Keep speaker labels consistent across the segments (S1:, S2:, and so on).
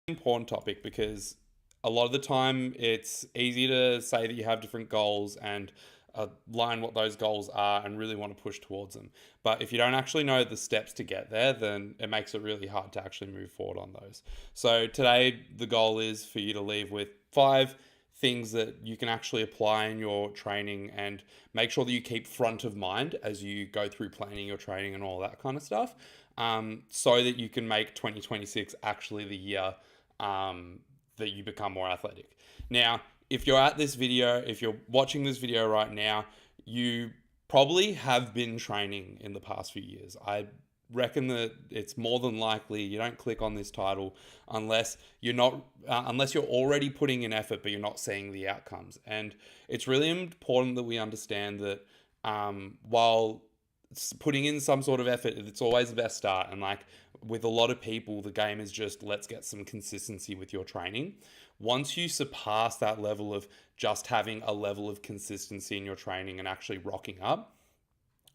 S1: Important topic because a lot of the time it's easy to say that you have different goals and align what those goals are and really want to push towards them. But if you don't actually know the steps to get there, then it makes it really hard to actually move forward on those. So today, the goal is for you to leave with 5 things that you can actually apply in your training and make sure that you keep front of mind as you go through planning your training and all that kind of stuff, so that you can make 2026 actually the year that you become more athletic. Now, if you're at this video, if you're watching this video right now, you probably have been training in the past few years. I reckon that it's more than likely you don't click on this title unless you're not unless you're already putting in effort but you're not seeing the outcomes. And it's really important that we understand that while putting in some sort of effort, it's always the best start. And like with a lot of people, the game is just let's get some consistency with your training. Once you surpass that level of just having a level of consistency in your training and actually rocking up,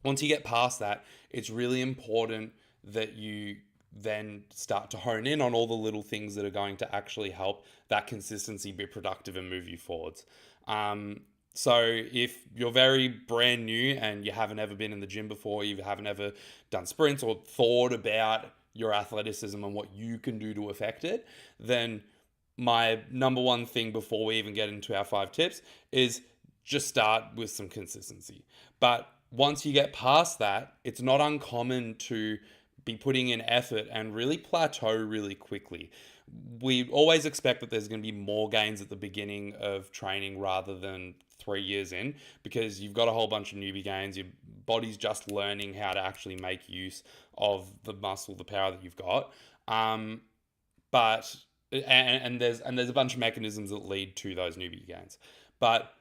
S1: once you get past that, it's really important that you then start to hone in on all the little things that are going to actually help that consistency be productive and move you forwards. So if you're very brand new and you haven't ever been in the gym before, you haven't ever done sprints or thought about your athleticism and what you can do to affect it, then my number one thing before we even get into our 5 tips is just start with some consistency. But once you get past that, it's not uncommon to be putting in effort and really plateau really quickly. We always expect that there's going to be more gains at the beginning of training rather than 3 years in, because you've got a whole bunch of newbie gains. Your body's just learning how to actually make use of the muscle, the power that you've got. But and there's a bunch of mechanisms that lead to those newbie gains. But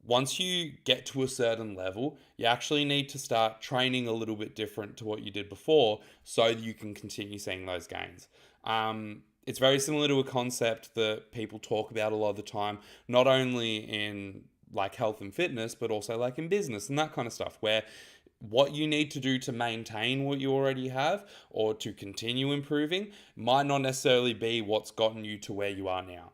S1: once you get to a certain level, you actually need to start training a little bit different to what you did before so that you can continue seeing those gains. It's very similar to a concept that people talk about a lot of the time, not only in like health and fitness, but also like in business and that kind of stuff, where what you need to do to maintain what you already have or to continue improving might not necessarily be what's gotten you to where you are now.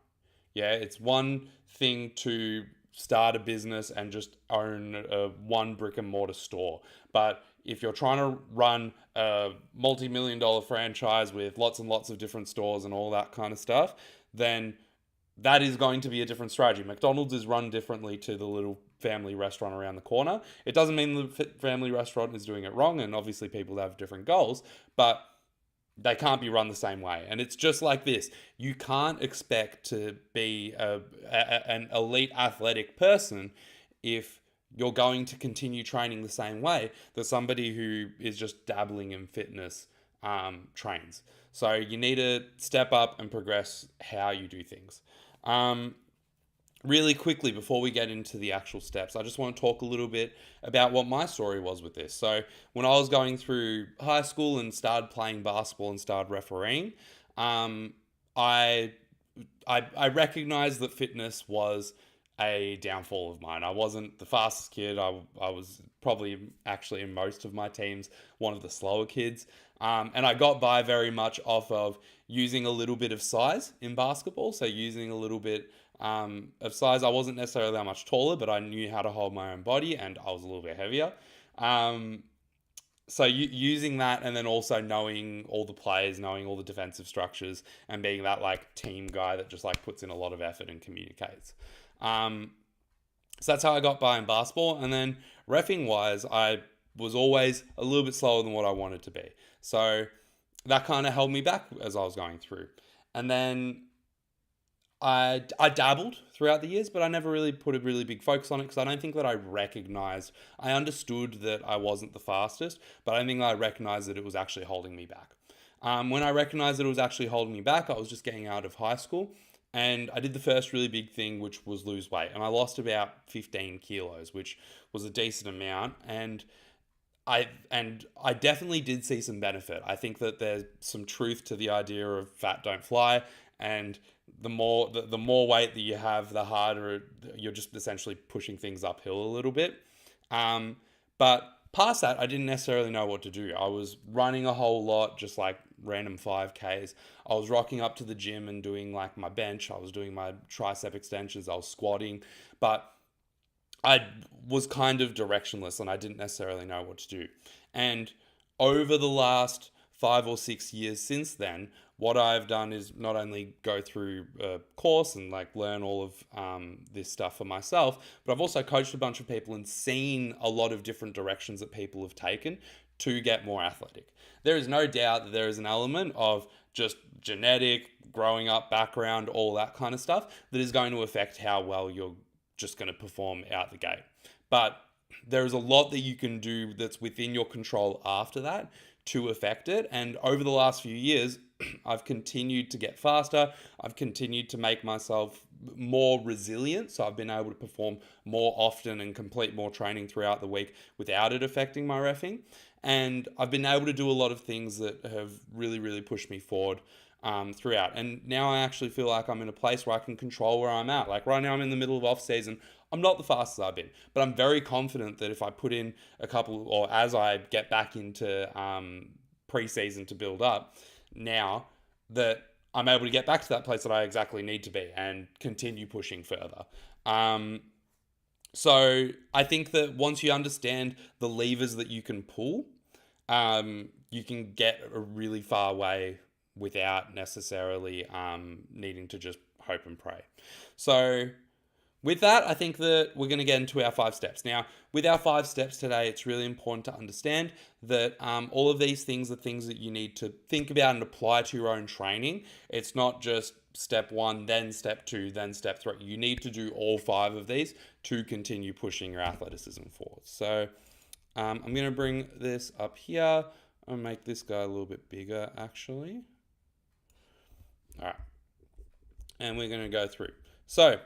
S1: Yeah, it's one thing to start a business and just own a one brick and mortar store. But if you're trying to run a multi-million dollar franchise with lots and lots of different stores and all that kind of stuff, then that is going to be a different strategy. McDonald's is run differently to the little family restaurant around the corner. It doesn't mean the family restaurant is doing it wrong, and obviously people have different goals, but they can't be run the same way. And it's just like this. You can't expect to be an elite athletic person if you're going to continue training the same way that somebody who is just dabbling in fitness trains. So you need to step up and progress how you do things. Really quickly, before we get into the actual steps, I just want to talk a little bit about what my story was with this. So, when I was going through high school and started playing basketball and started refereeing, I I recognized that fitness was a downfall of mine. I wasn't the fastest kid. I was probably actually in most of my teams one of the slower kids. And I got by very much off of using a little bit of size in basketball. So using a little bit of size. I wasn't necessarily that much taller, but I knew how to hold my own body and I was a little bit heavier. So using that and then also knowing all the players, knowing all the defensive structures and being that like team guy that just like puts in a lot of effort and communicates. So that's how I got by in basketball. And then reffing wise, I was always a little bit slower than what I wanted to be. So that kind of held me back as I was going through. And then I dabbled throughout the years, but I never really put a really big focus on it because I don't think that I recognized. I understood that I wasn't the fastest, but I don't think I recognized that it was actually holding me back. When I recognized that it was actually holding me back, I was just getting out of high school, and I did the first really big thing, which was lose weight, and I lost about 15 kilos, which was a decent amount, and I definitely did see some benefit. I think that there's some truth to the idea of fat don't fly, and the more weight that you have, the harder you're just essentially pushing things uphill a little bit. But past that, I didn't necessarily know what to do. I was running a whole lot, just like random 5Ks. I was rocking up to the gym and doing like my bench. I was doing my tricep extensions. I was squatting, but I was kind of directionless and I didn't necessarily know what to do. And over the last 5 or 6 years since then, what I've done is not only go through a course and like learn all of this stuff for myself, but I've also coached a bunch of people and seen a lot of different directions that people have taken to get more athletic. There is no doubt that there is an element of just genetic, growing up background, all that kind of stuff that is going to affect how well you're just going to perform out the gate. But there is a lot that you can do that's within your control after that to affect it. And over the last few years, I've continued to get faster. I've continued to make myself more resilient. So I've been able to perform more often and complete more training throughout the week without it affecting my reffing. And I've been able to do a lot of things that have really, really pushed me forward throughout. And now I actually feel like I'm in a place where I can control where I'm at. Like right now I'm in the middle of off season. I'm not the fastest I've been, but I'm very confident that if I put in a couple, or as I get back into pre-season to build up now, that I'm able to get back to that place that I exactly need to be and continue pushing further. So I think that once you understand the levers that you can pull, you can get a really far way without necessarily needing to just hope and pray. So with that, I think that we're going to get into our 5 steps. Now, with our 5 steps today, it's really important to understand that all of these things are things that you need to think about and apply to your own training. It's not just step 1, then step 2, then step 3. You need to do all 5 of these to continue pushing your athleticism forward. So I'm going to bring this up here. I'll make this guy a little bit bigger, actually. All right. And we're going to go through. So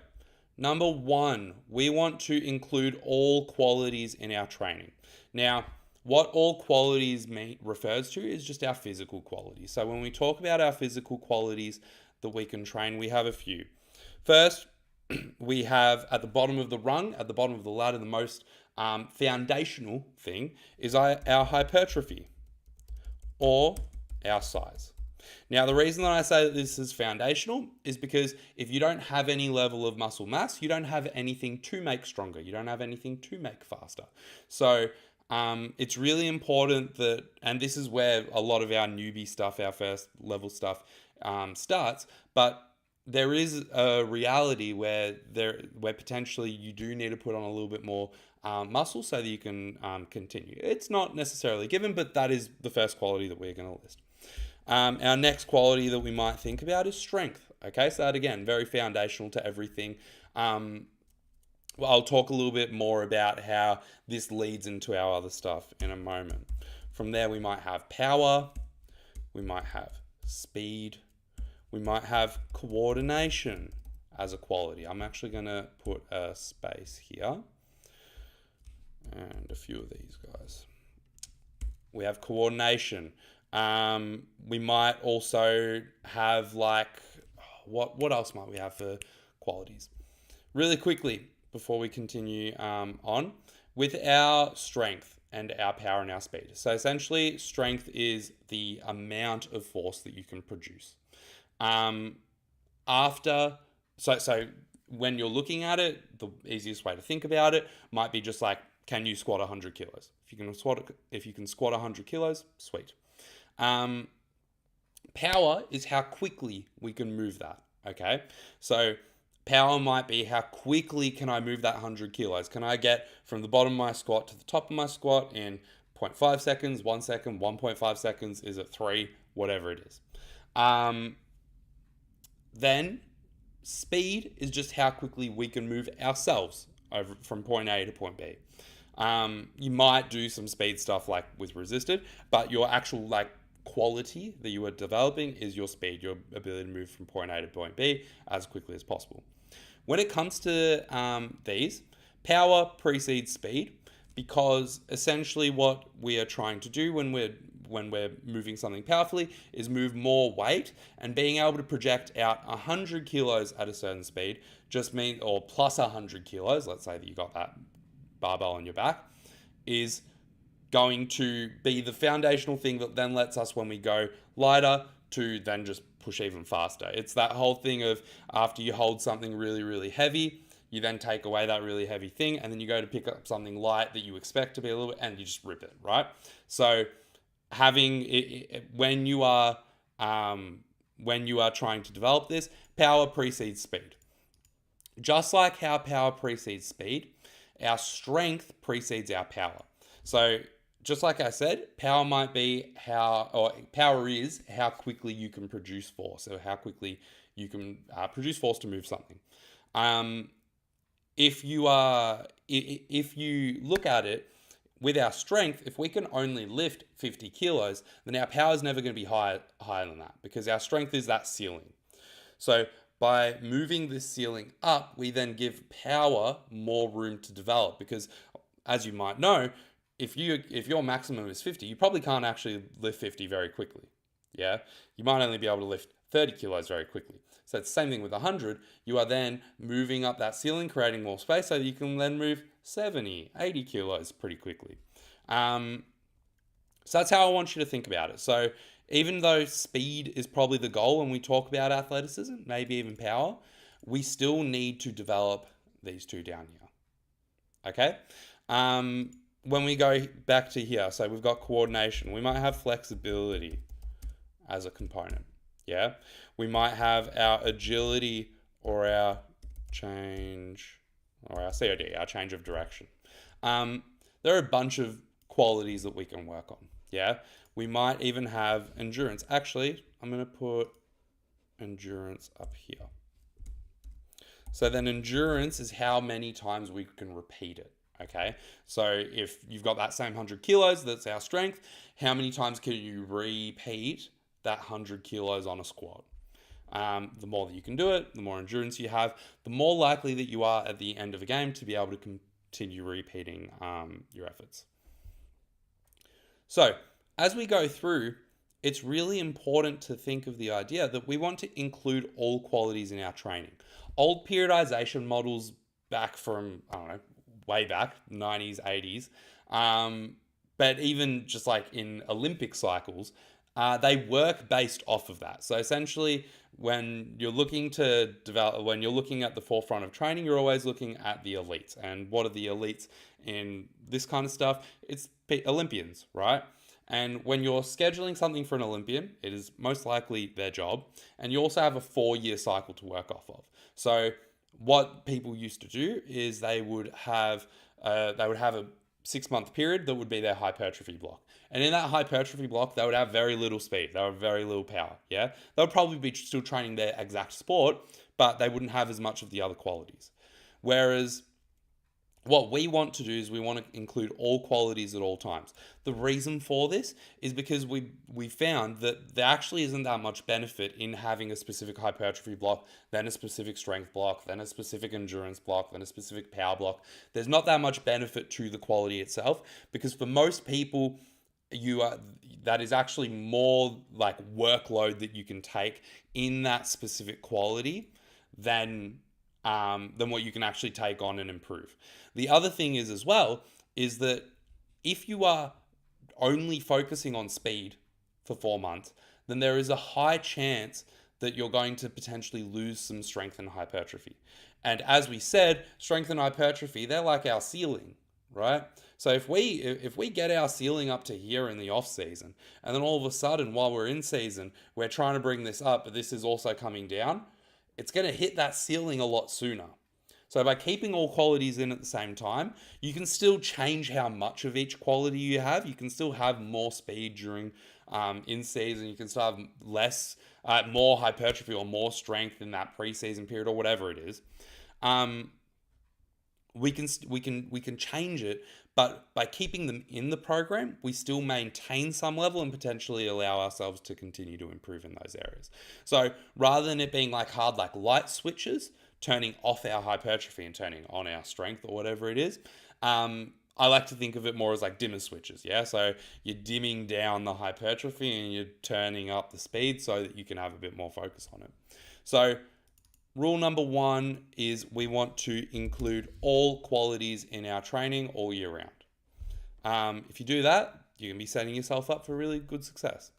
S1: number 1, we want to include all qualities in our training. Now, what all qualities refers to is just our physical qualities. So when we talk about our physical qualities that we can train, we have a few. First, we have at the bottom of the rung, at the bottom of the ladder, the most foundational thing is our hypertrophy or our size. Now, the reason that I say that this is foundational is because if you don't have any level of muscle mass, you don't have anything to make stronger. You don't have anything to make faster. So it's really important that, and this is where a lot of our newbie stuff, our first level stuff starts, but there is a reality where potentially you do need to put on a little bit more muscle so that you can continue. It's not necessarily given, but that is the first quality that we're going to list. Our next quality that we might think about is strength. Okay, so that again, very foundational to everything. Well, I'll talk a little bit more about how this leads into our other stuff in a moment. From there, we might have power, we might have speed, we might have coordination as a quality. I'm actually going to put a space here and a few of these guys. We have coordination. We might also have like, what else might we have for qualities? Really quickly, before we continue on, with our strength and our power and our speed. So essentially, strength is the amount of force that you can produce. So when you're looking at it, the easiest way to think about it might be just like, can you squat 100 kilos? If you can squat 100 kilos, sweet. Power is how quickly we can move that. Okay, so power might be how quickly can I move that 100 kilos? Can I get from the bottom of my squat to the top of my squat in 0.5 seconds, 1 second, 1.5 seconds? Is it 3? Whatever it is. Then speed is just how quickly we can move ourselves over from point A to point B. You might do some speed stuff like with resisted, but your actual like quality that you are developing is your speed, your ability to move from point A to point B as quickly as possible. When it comes to these, power precedes speed, because essentially what we are trying to do when we're moving something powerfully is move more weight, and being able to project out 100 kilos at a certain speed just means, or plus 100 kilos, let's say that you got that barbell on your back, is going to be the foundational thing that then lets us, when we go lighter, to then just push even faster. It's that whole thing of after you hold something really, really heavy, you then take away that really heavy thing, and then you go to pick up something light that you expect to be a little bit, and you just rip it, right? So having it, when you are trying to develop this, power precedes speed. Just like how power precedes speed, our strength precedes our power. So just like I said, power is how quickly you can produce force, or how quickly you can produce force to move something. If you look at it with our strength, if we can only lift 50 kilos, then our power is never going to be higher than that, because our strength is that ceiling. So by moving this ceiling up, we then give power more room to develop, because as you might know, if your maximum is 50, you probably can't actually lift 50 very quickly. Yeah, you might only be able to lift 30 kilos very quickly. So it's the same thing with 100. You are then moving up that ceiling, creating more space, so that you can then move 70, 80 kilos pretty quickly. So that's how I want you to think about it. So even though speed is probably the goal when we talk about athleticism, maybe even power, we still need to develop these two down here. Okay? When we go back to here, so we've got coordination. We might have flexibility as a component. Yeah? We might have our agility or our change, or our COD, our change of direction. There are a bunch of qualities that we can work on. Yeah? We might even have endurance. Actually, I'm going to put endurance up here. So then endurance is how many times we can repeat it. Okay, so if you've got that same 100 kilos, that's our strength. How many times can you repeat that 100 kilos on a squat? The more that you can do it, the more endurance you have, the more likely that you are at the end of a game to be able to continue repeating your efforts. So as we go through, it's really important to think of the idea that we want to include all qualities in our training. Old periodization models back from, I don't know, way back, 90s, 80s, but even just like in Olympic cycles, they work based off of that. So essentially, when you're looking to develop, when you're looking at the forefront of training, you're always looking at the elites. And what are the elites in this kind of stuff? It's Olympians, right? And when you're scheduling something for an Olympian, it is most likely their job. And you also have a 4-year cycle to work off of. So what people used to do is they would have a 6-month period that would be their hypertrophy block. And in that hypertrophy block, they would have very little speed. They would have very little power. Yeah. They would probably be still training their exact sport, but they wouldn't have as much of the other qualities. Whereas what we want to do is we want to include all qualities at all times. The reason for this is because we found that there actually isn't that much benefit in having a specific hypertrophy block, then a specific strength block, then a specific endurance block, then a specific power block. There's not that much benefit to the quality itself, because for most people, that is actually more like workload that you can take in that specific quality than what you can actually take on and improve. The other thing is as well, is that if you are only focusing on speed for 4 months, then there is a high chance that you're going to potentially lose some strength and hypertrophy. And as we said, strength and hypertrophy, they're like our ceiling, right? So if we get our ceiling up to here in the off season, and then all of a sudden while we're in season, we're trying to bring this up, but this is also coming down, it's going to hit that ceiling a lot sooner. So by keeping all qualities in at the same time, you can still change how much of each quality you have. You can still have more speed during in season. You can still have more hypertrophy or more strength in that preseason period or whatever it is. We can change it, but by keeping them in the program, we still maintain some level and potentially allow ourselves to continue to improve in those areas. So rather than it being like hard, like light switches, turning off our hypertrophy and turning on our strength or whatever it is, I like to think of it more as like dimmer switches. Yeah, so you're dimming down the hypertrophy and you're turning up the speed so that you can have a bit more focus on it. So rule number 1 is we want to include all qualities in our training all year round. If you do that, you can be setting yourself up for really good success.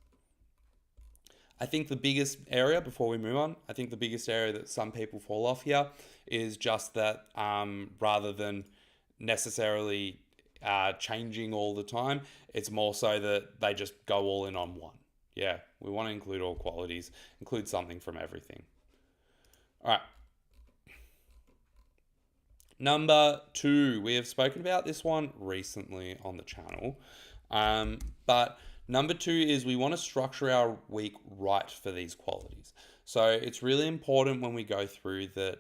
S1: I think the biggest area, before we move on, I think the biggest area that some people fall off here is just that rather than necessarily changing all the time, it's more so that they just go all in on one. Yeah, we want to include all qualities, include something from everything. All right. Number 2, we have spoken about this one recently on the channel, but number 2 is we want to structure our week right for these qualities. So it's really important when we go through that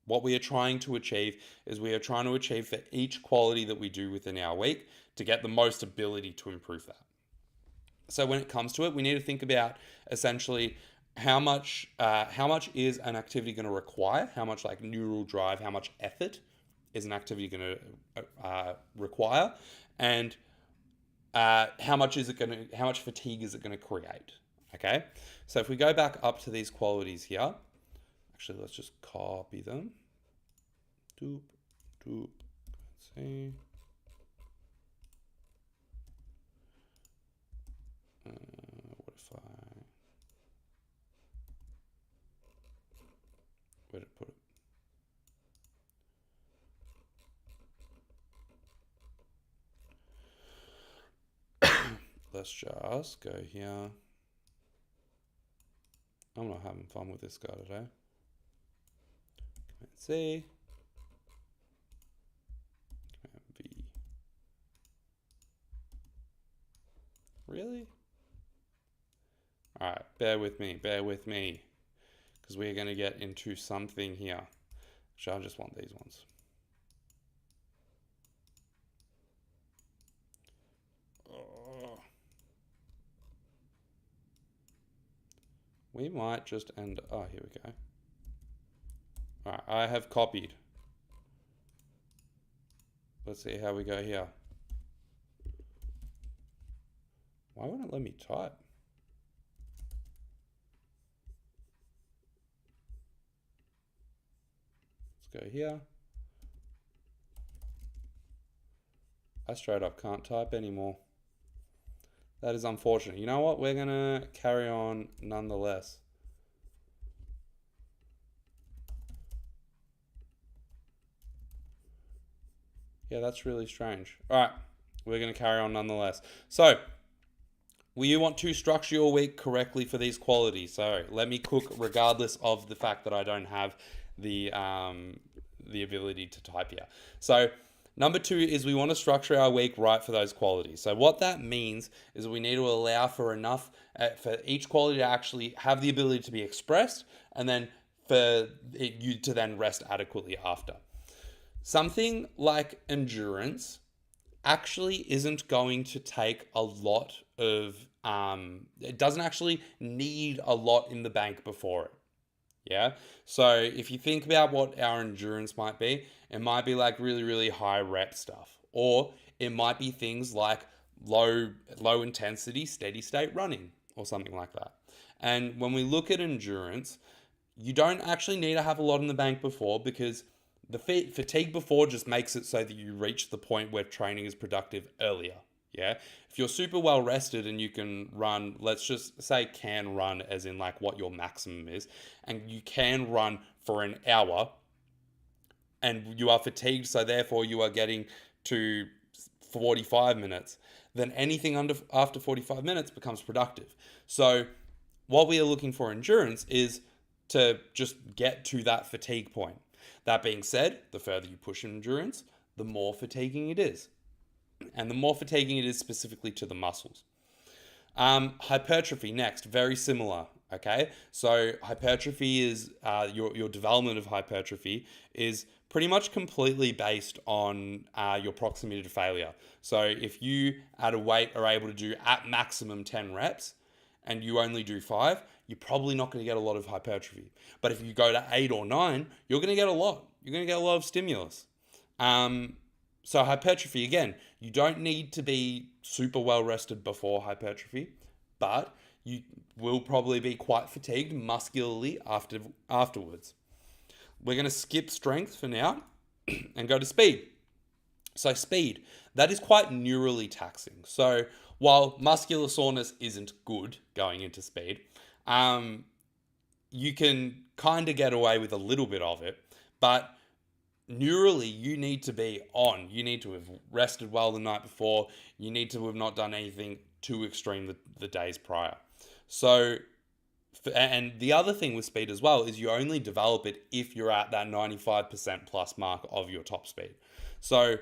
S1: what we are trying to achieve is we are trying to achieve for each quality that we do within our week to get the most ability to improve that. So when it comes to it, we need to think about essentially how much is an activity going to require, how much like neural drive, how much effort is an activity going to require, and how much fatigue is it going to create. Okay, so if we go back up to these qualities here, actually let's just copy them. Doop, doop. Let's see. What if where did I put it? Let's just go here. I'm not having fun with this guy today. Let's see. V. Really? All right, bear with me, because we're going to get into something here. Actually, I just want these ones. We might just end. Oh, here we go. All right, I have copied. Let's see how we go here. Why won't it let me type? Let's go here. I straight up can't type anymore. That is unfortunate. You know what? We're going to carry on nonetheless. Yeah, that's really strange. All right, we're going to carry on nonetheless. So, you want to structure your week correctly for these qualities. So, let me cook regardless of the fact that I don't have the ability to type here. So, number 2 is we want to structure our week right for those qualities. So what that means is we need to allow for enough for each quality to actually have the ability to be expressed, and then for you to then rest adequately after. Something like endurance actually isn't going to take a lot of, it doesn't actually need a lot in the bank before it. Yeah. So if you think about what our endurance might be, it might be like really, really high rep stuff, or it might be things like low intensity, steady state running or something like that. And when we look at endurance, you don't actually need to have a lot in the bank before, because the fatigue before just makes it so that you reach the point where training is productive earlier. Yeah. If you're super well rested and you can run, let's just say can run as in like what your maximum is, and you can run for an hour and you are fatigued, so therefore you are getting to 45 minutes, then anything after 45 minutes becomes productive. So what we are looking for endurance is to just get to that fatigue point. That being said, the further you push endurance, the more fatiguing it is. And the more fatiguing it is specifically to the muscles. Hypertrophy next, very similar. Okay, so hypertrophy is your development of hypertrophy is pretty much completely based on your proximity to failure. So if you at a weight are able to do at maximum 10 reps and you only do 5, you're probably not going to get a lot of hypertrophy. But if you go to 8 or 9, you're going to get a lot. You're going to get a lot of stimulus. So hypertrophy, again, you don't need to be super well rested before hypertrophy, but you will probably be quite fatigued muscularly afterwards. We're going to skip strength for now and go to speed. So speed, that is quite neurally taxing. So while muscular soreness isn't good going into speed, um, you can kind of get away with a little bit of it, but neurally you need to be on. You need to have rested well the night before. You need to have not done anything too extreme the days prior. So, and the other thing with speed as well is you only develop it if you're at that 95% plus mark of your top speed. So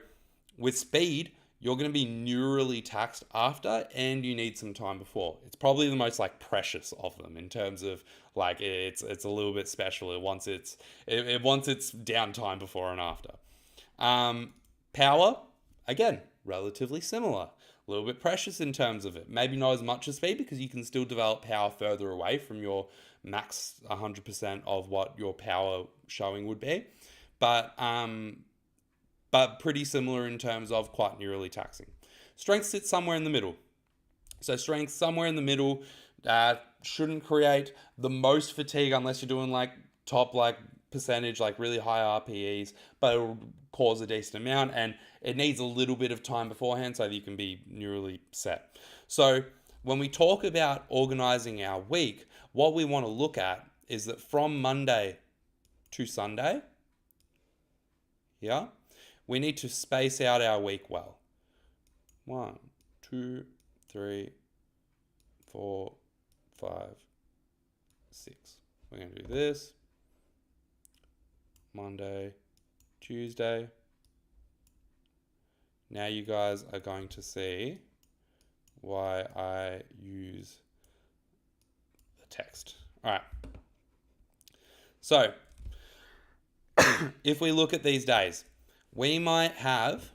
S1: with speed, you're going to be neurally taxed after, and you need some time before. It's probably the most like precious of them in terms of like it's a little bit special. It wants its downtime before and after. Power, again, relatively similar. A little bit precious in terms of it. Maybe not as much as speed because you can still develop power further away from your max 100% of what your power showing would be. But pretty similar in terms of quite neurally taxing. Strength sits somewhere in the middle. So strength somewhere in the middle shouldn't create the most fatigue unless you're doing like top like percentage, like really high RPEs, but it will cause a decent amount and it needs a little bit of time beforehand so that you can be neurally set. So when we talk about organizing our week, what we want to look at is that from Monday to Sunday, yeah, we need to space out our week well. 1, 2, 3, 4, 5, 6. We're going to do this. Monday, Tuesday. Now you guys are going to see why I use the text. All right. So if we look at these days, we might have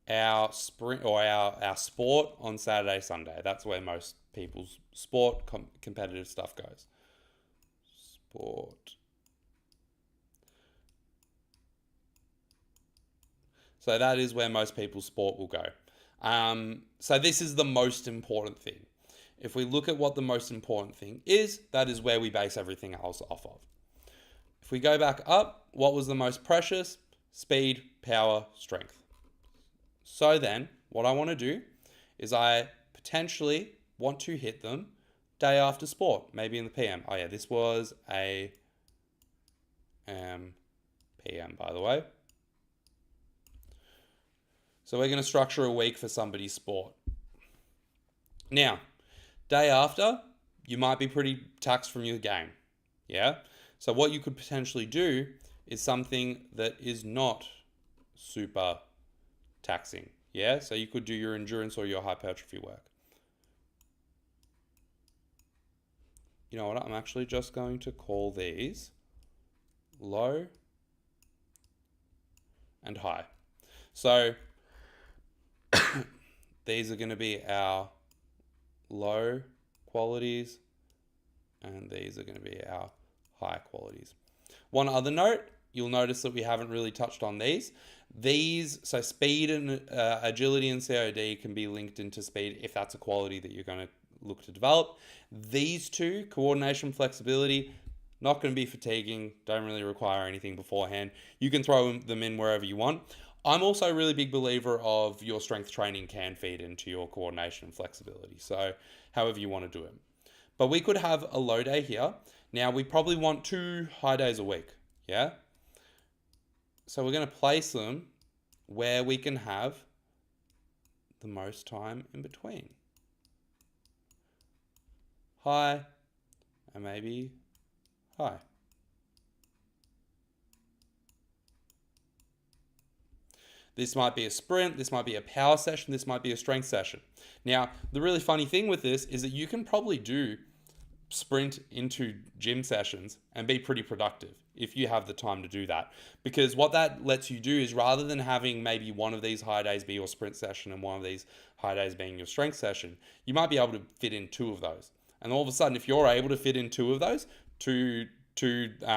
S1: our sprint or our sport on Saturday, Sunday. That's where most people's sport competitive stuff goes. Sport. So that is where most people's sport will go. So this is the most important thing. If we look at what the most important thing is, that is where we base everything else off of. If we go back up, what was the most precious? Speed, power, strength. So then, what I want to do is I potentially want to hit them day after sport, maybe in the PM. Oh yeah, this was a PM, by the way. So we're going to structure a week for somebody's sport. Now, day after, you might be pretty taxed from your game. Yeah? So what you could potentially do is something that is not super taxing. Yeah? So you could do your endurance or your hypertrophy work. You know what? I'm actually just going to call these low and high. So these are going to be our low qualities and these are going to be our high qualities. One other note, you'll notice that we haven't really touched on these. So speed and agility and COD can be linked into speed if that's a quality that you're going to look to develop. These two, coordination, flexibility, not going to be fatiguing, don't really require anything beforehand. You can throw them in wherever you want. I'm also a really big believer of your strength training can feed into your coordination and flexibility. So however you want to do it. But we could have a low day here. Now we probably want 2 high days a week. Yeah. So we're going to place them where we can have the most time in between. High and maybe high. This might be a sprint, this might be a power session, this might be a strength session. Now, the really funny thing with this is that you can probably do sprint into gym sessions and be pretty productive if you have the time to do that. Because what that lets you do is rather than having maybe one of these high days be your sprint session and one of these high days being your strength session, you might be able to fit in 2 of those. And all of a sudden, if you're able to fit in 2 of those, two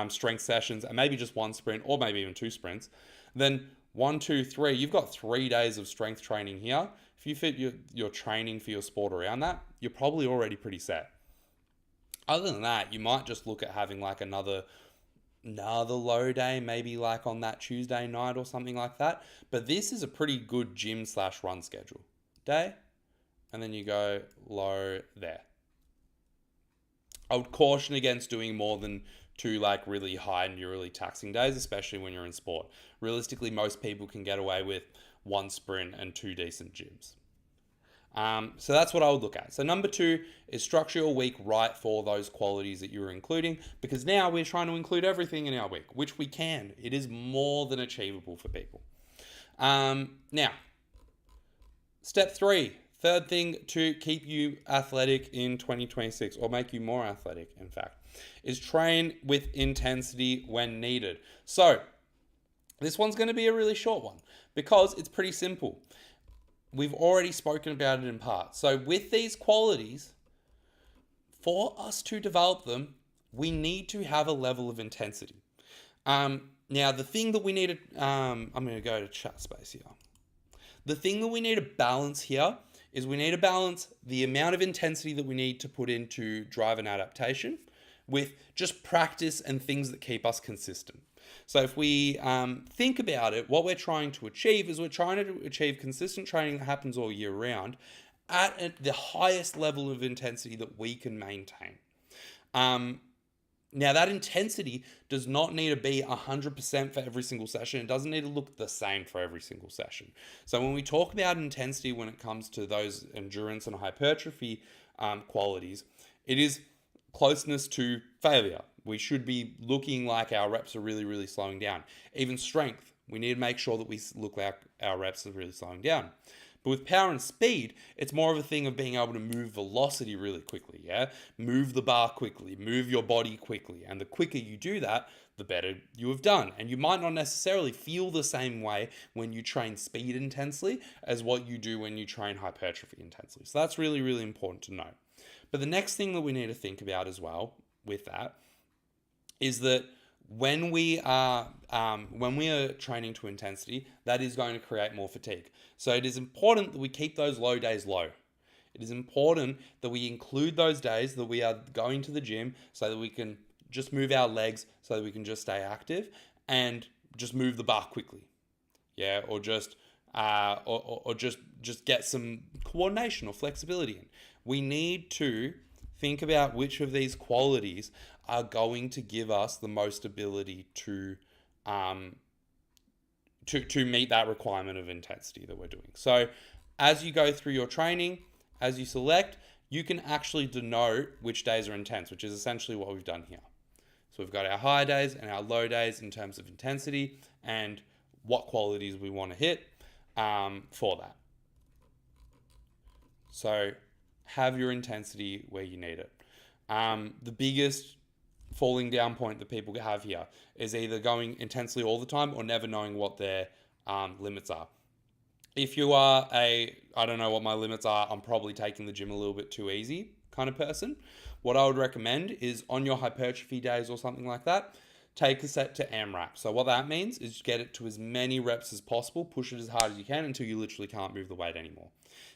S1: strength sessions and maybe just 1 sprint or maybe even 2 sprints, then 1, 2, 3, you've got 3 days of strength training here. If you fit your training for your sport around that, you're probably already pretty set. Other than that, you might just look at having like another another low day, maybe like on that Tuesday night or something like that. But this is a pretty good gym slash run schedule. Day, and then you go low there. I would caution against doing more than two like really high and really taxing days, especially when you're in sport. Realistically, most people can get away with one sprint and two decent gyms. So that's what I would look at. So number two is structure your week right for those qualities that you're including, because now we're trying to include everything in our week, which we can. It is more than achievable for people. Now, step three, third thing to keep you athletic in 2026, or make you more athletic, in fact, is train with intensity when needed. So this one's going to be a really short one because it's pretty simple. We've already spoken about it in part. So with these qualities, for us to develop them, we need to have a level of intensity. Now, the thing that we need to, I'm going to go to chat space here. The thing that we need to balance here is we need to balance the amount of intensity that we need to put into drive and adaptation with just practice and things that keep us consistent. So if we think about it, what we're trying to achieve is we're trying to achieve consistent training that happens all year round at the highest level of intensity that we can maintain. Now, that intensity does not need to be 100% for every single session. It doesn't need to look the same for every single session. So when we talk about intensity when it comes to those endurance and hypertrophy qualities, it is closeness to failure. We should be looking like our reps are really, really slowing down. Even strength, we need to make sure that we look like our reps are really slowing down. But with power and speed, it's more of a thing of being able to move velocity really quickly, yeah? Move the bar quickly, move your body quickly. And the quicker you do that, the better you have done. And you might not necessarily feel the same way when you train speed intensely as what you do when you train hypertrophy intensely. So that's really, really important to know. But the next thing that we need to think about as well with that is that when we are training to intensity, that is going to create more fatigue. So it is important that we keep those low days low. It is important that we include those days that we are going to the gym so that we can just move our legs, so that we can just stay active and just move the bar quickly. Yeah, or just just get some coordination or flexibility in. We need to think about which of these qualities are going to give us the most ability to meet that requirement of intensity that we're doing. So as you go through your training, as you select, you can actually denote which days are intense, which is essentially what we've done here. So we've got our high days and our low days in terms of intensity and what qualities we want to hit for that. So have your intensity where you need it. The biggest falling down point that people have here is either going intensely all the time or never knowing what their limits are. If you are I don't know what my limits are, I'm probably taking the gym a little bit too easy kind of person, what I would recommend is on your hypertrophy days or something like that, take a set to AMRAP. So what that means is get it to as many reps as possible, push it as hard as you can until you literally can't move the weight anymore.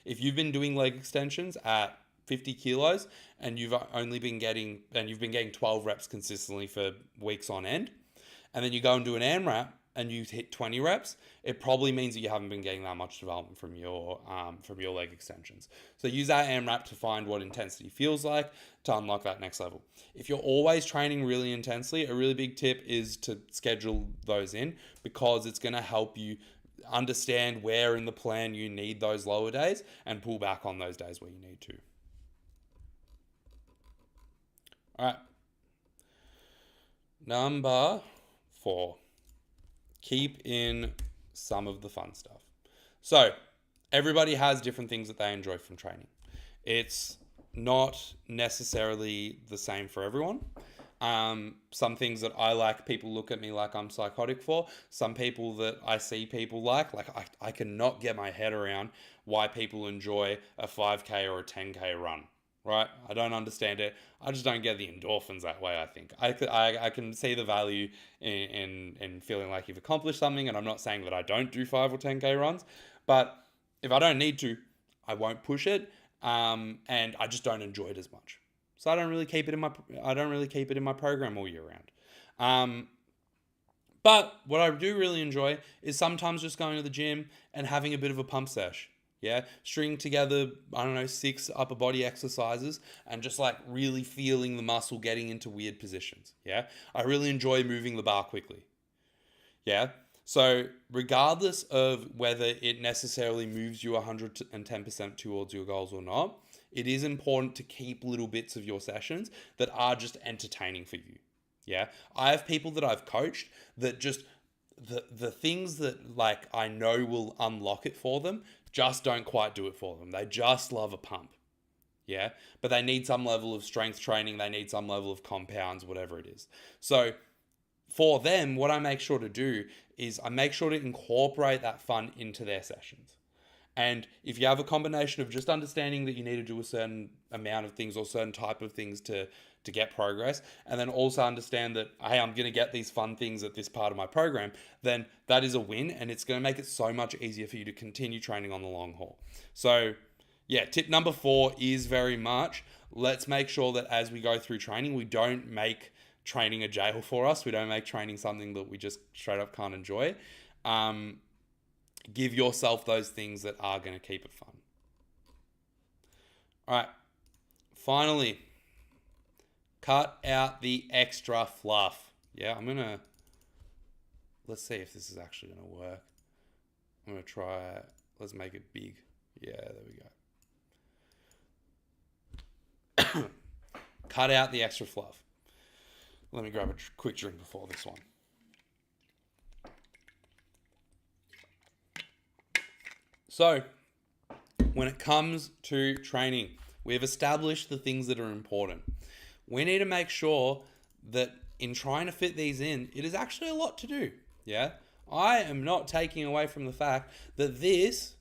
S1: If you've been doing leg extensions at 50 kilos and you've been getting 12 reps consistently for weeks on end, and then you go and do an AMRAP and you hit 20 reps, it probably means that you haven't been getting that much development from your leg extensions. So use that AMRAP to find what intensity feels like to unlock that next level. If you're always training really intensely, a really big tip is to schedule those in, because it's going to help you understand where in the plan you need those lower days and pull back on those days where you need to. All right. Number 4. Keep in some of the fun stuff. So everybody has different things that they enjoy from training. It's not necessarily the same for everyone. Some things that I like, people look at me like I'm psychotic for. Some people that I see people like I cannot get my head around why people enjoy a 5K or a 10K run. Right? I don't understand it. I just don't get the endorphins that way, I think. I can see the value in feeling like you've accomplished something, and I'm not saying that I don't do 5 or 10K runs, but if I don't need to, I won't push it, and I just don't enjoy it as much. So I don't really keep it in my program all year round. But what I do really enjoy is sometimes just going to the gym and having a bit of a pump sesh. Yeah, string together, I don't know, 6 upper body exercises and just like really feeling the muscle getting into weird positions. Yeah, I really enjoy moving the bar quickly. Yeah, so regardless of whether it necessarily moves you 110% towards your goals or not, it is important to keep little bits of your sessions that are just entertaining for you. Yeah, I have people that I've coached that just the things that like I know will unlock it for them just don't quite do it for them. They just love a pump. Yeah, but they need some level of strength training, they need some level of compounds, whatever it is. So for them, what I make sure to do is I make sure to incorporate that fun into their sessions. And if you have a combination of just understanding that you need to do a certain amount of things or certain type of things to get progress, and then also understand that, hey, I'm going to get these fun things at this part of my program, then that is a win, and it's going to make it so much easier for you to continue training on the long haul. So yeah, tip number 4 is very much, let's make sure that as we go through training, we don't make training a jail for us. We don't make training something that we just straight up can't enjoy. Give yourself those things that are going to keep it fun. All right. Finally, cut out the extra fluff. Yeah, let's see if this is actually going to work. I'm going to try, let's make it big. Yeah, there we go. Cut out the extra fluff. Let me grab a quick drink before this one. So, when it comes to training, we've established the things that are important. We need to make sure that in trying to fit these in, it is actually a lot to do. Yeah? I am not taking away from the fact that this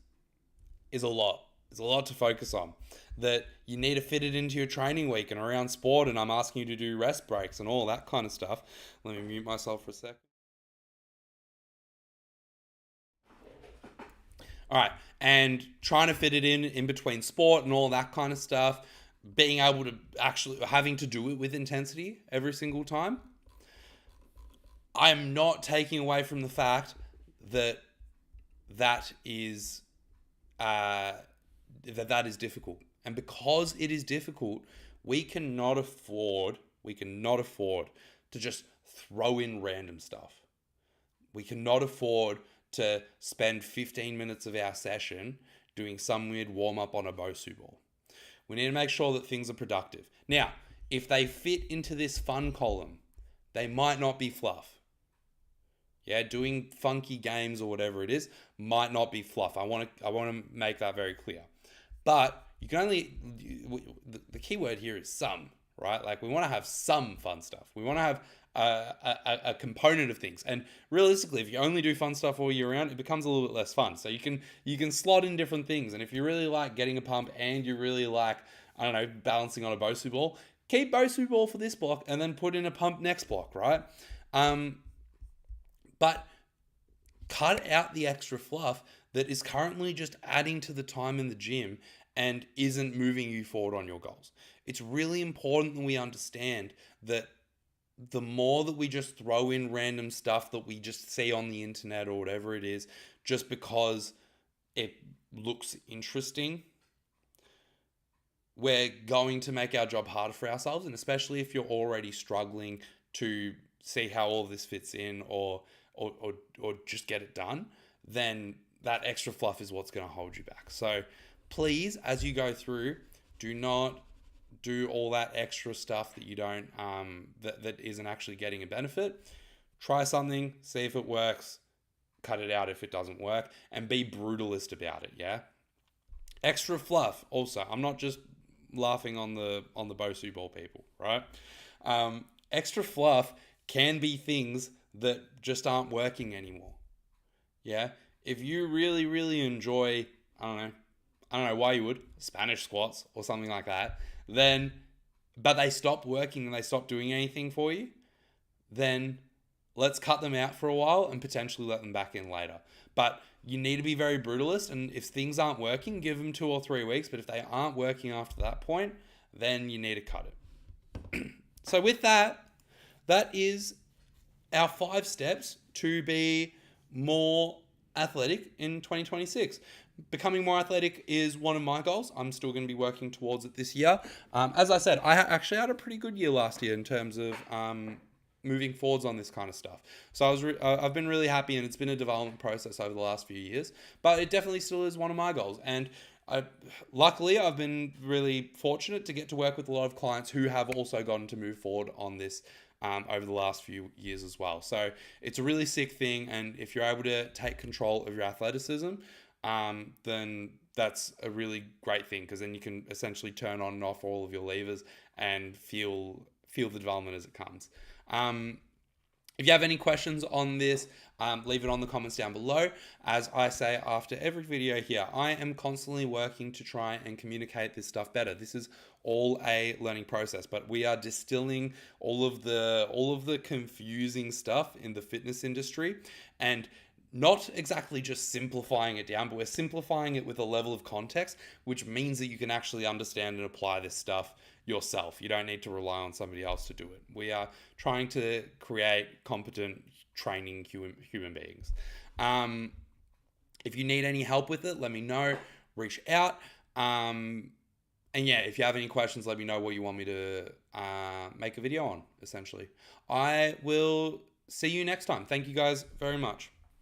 S1: is a lot. It's a lot to focus on. That you need to fit it into your training week and around sport, and I'm asking you to do rest breaks and all that kind of stuff. Let me mute myself for a sec. All right, and trying to fit it in between sport and all that kind of stuff, being able to actually having to do it with intensity every single time. I'm not taking away from the fact that that is that is difficult, and because it is difficult, we cannot afford to just throw in random stuff. We cannot afford to spend 15 minutes of our session doing some weird warm-up on a Bosu ball. We need to make sure that things are productive. Now, if they fit into this fun column, they might not be fluff. Yeah, doing funky games or whatever it is might not be fluff. I want to make that very clear. But you can only, the key word here is some, right? Like we want to have some fun stuff. We want to have a component of things. And realistically, if you only do fun stuff all year round, it becomes a little bit less fun. So you can slot in different things. And if you really like getting a pump and you really like, I don't know, balancing on a Bosu ball, keep Bosu ball for this block and then put in a pump next block, right? But cut out the extra fluff that is currently just adding to the time in the gym and isn't moving you forward on your goals. It's really important that we understand that the more that we just throw in random stuff that we just see on the internet or whatever it is, just because it looks interesting, we're going to make our job harder for ourselves. And especially if you're already struggling to see how all this fits in or just get it done, then that extra fluff is what's going to hold you back. So please, as you go through, do not do all that extra stuff that you don't, that isn't actually getting a benefit. Try something, see if it works, cut it out if it doesn't work, and be brutalist about it, yeah? Extra fluff, also, I'm not just laughing on the Bosu ball people, right? Extra fluff can be things that just aren't working anymore, yeah? If you really, really enjoy, I don't know why you would, Spanish squats or something like that, but they stopped working and they stopped doing anything for you, then let's cut them out for a while and potentially let them back in later. But you need to be very brutalist, and if things aren't working, give them 2 or 3 weeks, but if they aren't working after that point, then you need to cut it. So with that, that is our 5 steps to be more athletic in 2026. Becoming more athletic is one of my goals. I'm still going to be working towards it this year. As I said, I actually had a pretty good year last year in terms of moving forwards on this kind of stuff. So I've been really happy, and it's been a development process over the last few years. But it definitely still is one of my goals. And luckily, I've been really fortunate to get to work with a lot of clients who have also gotten to move forward on this over the last few years as well. So it's a really sick thing. And if you're able to take control of your athleticism, then that's a really great thing, because then you can essentially turn on and off all of your levers and feel the development as it comes. If you have any questions on this, leave it on the comments down below. As I say after every video here, I am constantly working to try and communicate this stuff better. This is all a learning process, but we are distilling all of the confusing stuff in the fitness industry, and not exactly just simplifying it down, but we're simplifying it with a level of context, which means that you can actually understand and apply this stuff yourself. You don't need to rely on somebody else to do it. We are trying to create competent training human beings. If you need any help with it, let me know. Reach out. And yeah, if you have any questions, let me know what you want me to make a video on, essentially. I will see you next time. Thank you guys very much.